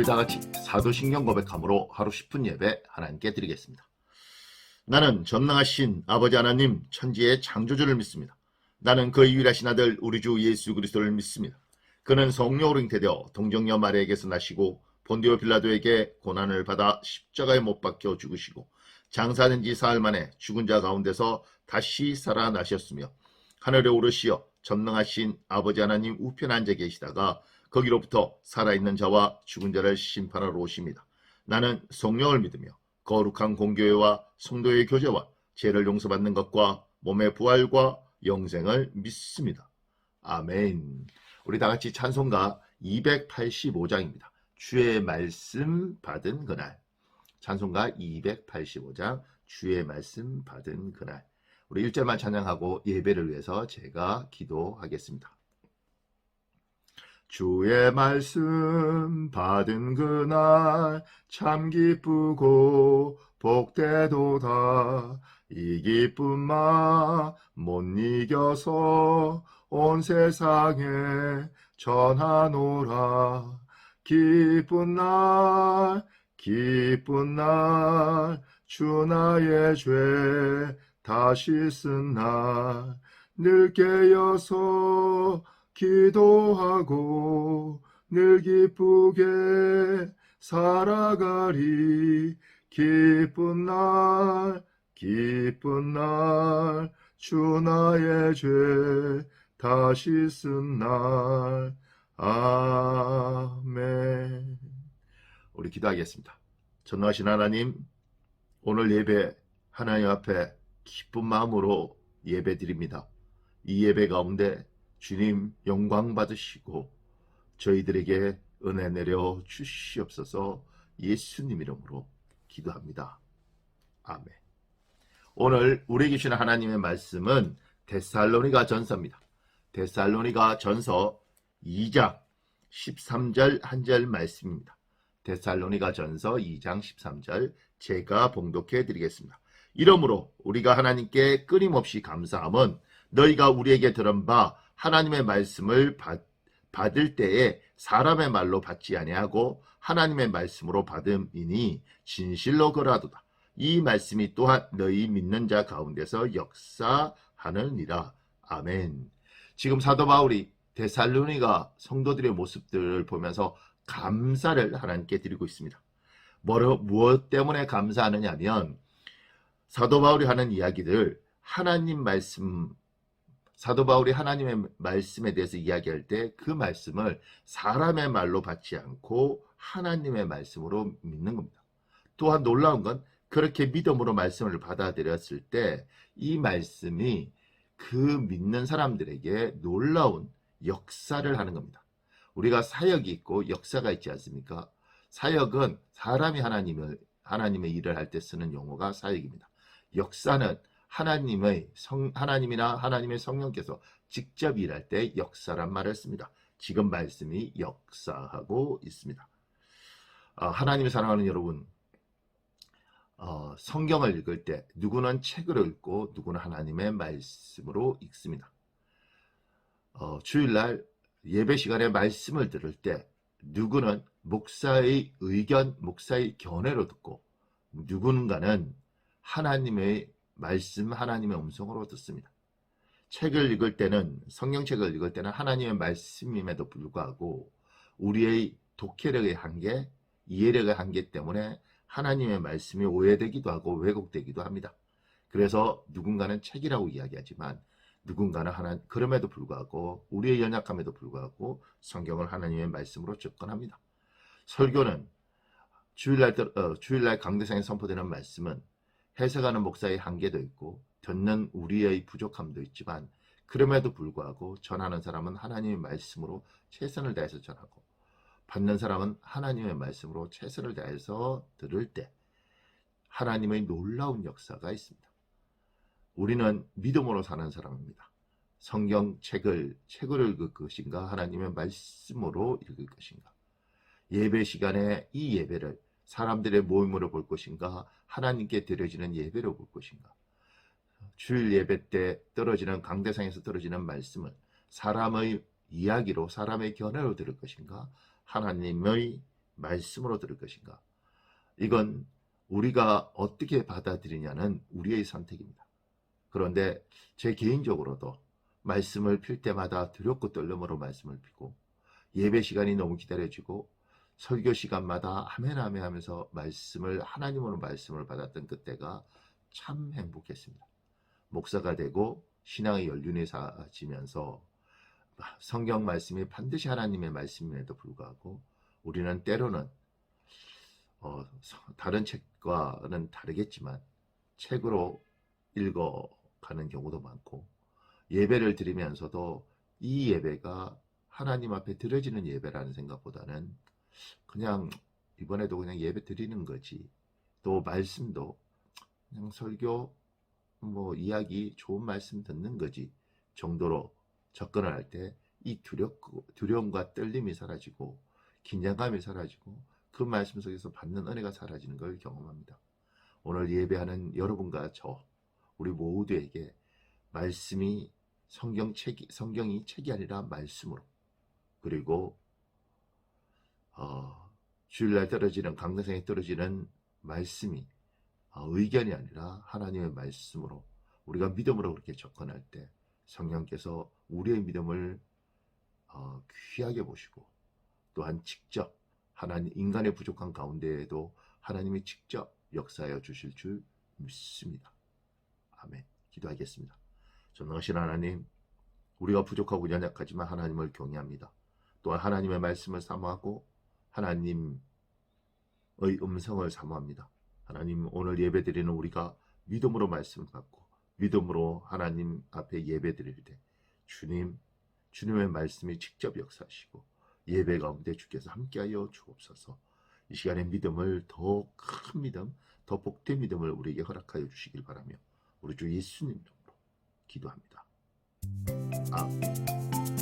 우리 다 같이 사도신경 고백함으로 하루 10분 예배 하나님께 드리겠습니다. 나는 전능하신 아버지 하나님 천지의 창조주를 믿습니다. 나는 그 유일하신 아들 우리 주 예수 그리스도를 믿습니다. 그는 성령으로 잉태되어 동정녀 마리아에게서 나시고 본디오 빌라도에게 고난을 받아 십자가에 못 박혀 죽으시고 장사된 지 사흘 만에 죽은 자 가운데서 다시 살아나셨으며 하늘에 오르시어 전능하신 아버지 하나님 우편에 앉아 계시다가 거기로부터 살아있는 자와 죽은 자를 심판하러 오십니다. 나는 성령을 믿으며 거룩한 공교회와 성도의 교제와 죄를 용서받는 것과 몸의 부활과 영생을 믿습니다. 아멘. 우리 다 같이 찬송가 285장입니다. 주의 말씀 받은 그날. 찬송가 285장 주의 말씀 받은 그날. 우리 1절만 찬양하고 예배를 위해서 제가 기도하겠습니다. 주의 말씀 받은 그날 참 기쁘고 복되도다. 이 기쁨만 못 이겨서 온 세상에 전하노라. 기쁜 날 주 나의 죄 다시 쓴 날 늘 깨어서 기도하고 늘 기쁘게 살아가리. 기쁜 날 주 나의 죄 다시 쓴 날. 아멘. 우리 기도하겠습니다. 전능하신 하나님, 오늘 예배 하나님 앞에 기쁜 마음으로 예배 드립니다. 이 예배 가운데 주님 영광 받으시고 저희들에게 은혜 내려 주시옵소서. 예수님 이름으로 기도합니다. 아멘. 오늘 우리에게 주시는 하나님의 말씀은 데살로니가 전서입니다. 데살로니가 전서 2장 13절 한 절 말씀입니다. 데살로니가 전서 2장 13절 제가 봉독해 드리겠습니다. 이러므로 우리가 하나님께 끊임없이 감사함은 너희가 우리에게 들은 바 하나님의 말씀을 받을 때에 사람의 말로 받지 아니하고 하나님의 말씀으로 받음이니 진실로 그러하도다. 이 말씀이 또한 너희 믿는 자 가운데서 역사하느니라. 아멘. 지금 사도 바울이 데살로니가 성도들의 모습들을 보면서 감사를 하나님께 드리고 있습니다. 무엇 때문에 감사하느냐 하면 사도 바울이 하는 이야기들 사도 바울이 하나님의 말씀에 대해서 이야기할 때 그 말씀을 사람의 말로 받지 않고 하나님의 말씀으로 믿는 겁니다. 또한 놀라운 건 그렇게 믿음으로 말씀을 받아들였을 때 이 말씀이 그 믿는 사람들에게 놀라운 역사를 하는 겁니다. 우리가 사역이 있고 역사가 있지 않습니까? 사역은 사람이 하나님의 일을 할 때 쓰는 용어가 사역입니다. 역사는 하나님이나 하나님의 성령께서 직접 일할 때 역사란 말을 씁니다. 지금 말씀이 역사하고 있습니다. 하나님을 사랑하는 여러분, 성경을 읽을 때 누구는 책으로 읽고 누구는 하나님의 말씀으로 읽습니다. 주일날 예배 시간에 말씀을 들을 때 누구는 목사의 의견, 목사의 견해로 듣고 누군가는 하나님의 말씀, 하나님의 음성으로 듣습니다. 책을 읽을 때는, 성경책을 읽을 때는 하나님의 말씀임에도 불구하고 우리의 독해력의 한계, 이해력의 한계 때문에 하나님의 말씀이 오해되기도 하고 왜곡되기도 합니다. 그래서 누군가는 책이라고 이야기하지만 누군가는 그럼에도 불구하고 우리의 연약함에도 불구하고 성경을 하나님의 말씀으로 접근합니다. 설교는 주일날 강대상에 선포되는 말씀은 해석하는 목사의 한계도 있고 듣는 우리의 부족함도 있지만 그럼에도 불구하고 전하는 사람은 하나님의 말씀으로 최선을 다해서 전하고 받는 사람은 하나님의 말씀으로 최선을 다해서 들을 때 하나님의 놀라운 역사가 있습니다. 우리는 믿음으로 사는 사람입니다. 성경책을 읽을 것인가 하나님의 말씀으로 읽을 것인가. 예배 시간에 이 예배를 사람들의 모임으로 볼 것인가 하나님께 드려지는 예배로 볼 것인가. 주일 예배 때 강대상에서 떨어지는 말씀을 사람의 이야기로 사람의 견해로 들을 것인가 하나님의 말씀으로 들을 것인가? 이건 우리가 어떻게 받아들이냐는 우리의 선택입니다. 그런데 제 개인적으로도 말씀을 필 때마다 두렵고 떨림으로 말씀을 피고, 예배 시간이 너무 기다려지고 설교 시간마다 아멘 아멘 하면서 하나님으로 말씀을 받았던 그때가 참 행복했습니다. 목사가 되고 신앙의 연륜이 쌓아지면서 성경 말씀이 반드시 하나님의 말씀임에도 불구하고 우리는 때로는 다른 책과는 다르겠지만 책으로 읽어가는 경우도 많고, 예배를 드리면서도 이 예배가 하나님 앞에 드려지는 예배라는 생각보다는 그냥 이번에도 그냥 예배 드리는 거지, 또 말씀도 그냥 설교 이야기 좋은 말씀 듣는 거지 정도로 접근을 할 때 이 두려움과 떨림이 사라지고 긴장감이 사라지고 그 말씀 속에서 받는 은혜가 사라지는 걸 경험합니다. 오늘 예배하는 여러분과 우리 모두에게 말씀이 성경이 책이 아니라 말씀으로, 그리고 주일날 떨어지는 강대상에 떨어지는 말씀이 의견이 아니라 하나님의 말씀으로 우리가 믿음으로 그렇게 접근할 때 성령께서 우리의 믿음을 귀하게 보시고, 또한 직접 인간의 부족한 가운데에도 하나님이 직접 역사하여 주실 줄 믿습니다. 아멘. 기도하겠습니다. 전능하신 하나님, 우리가 부족하고 연약하지만 하나님을 경외합니다. 또한 하나님의 말씀을 사모하고 하나님의 음성을 사모합니다. 하나님, 오늘 예배드리는 우리가 믿음으로 말씀을 받고 믿음으로 하나님 앞에 예배드릴 때 주님의 말씀이 직접 역사하시고 예배 가운데 주께서 함께하여 주옵소서. 이 시간에 믿음을, 더 큰 믿음, 더 복된 믿음을 우리에게 허락하여 주시길 바라며 우리 주 예수님 이름으로 기도합니다. 아멘.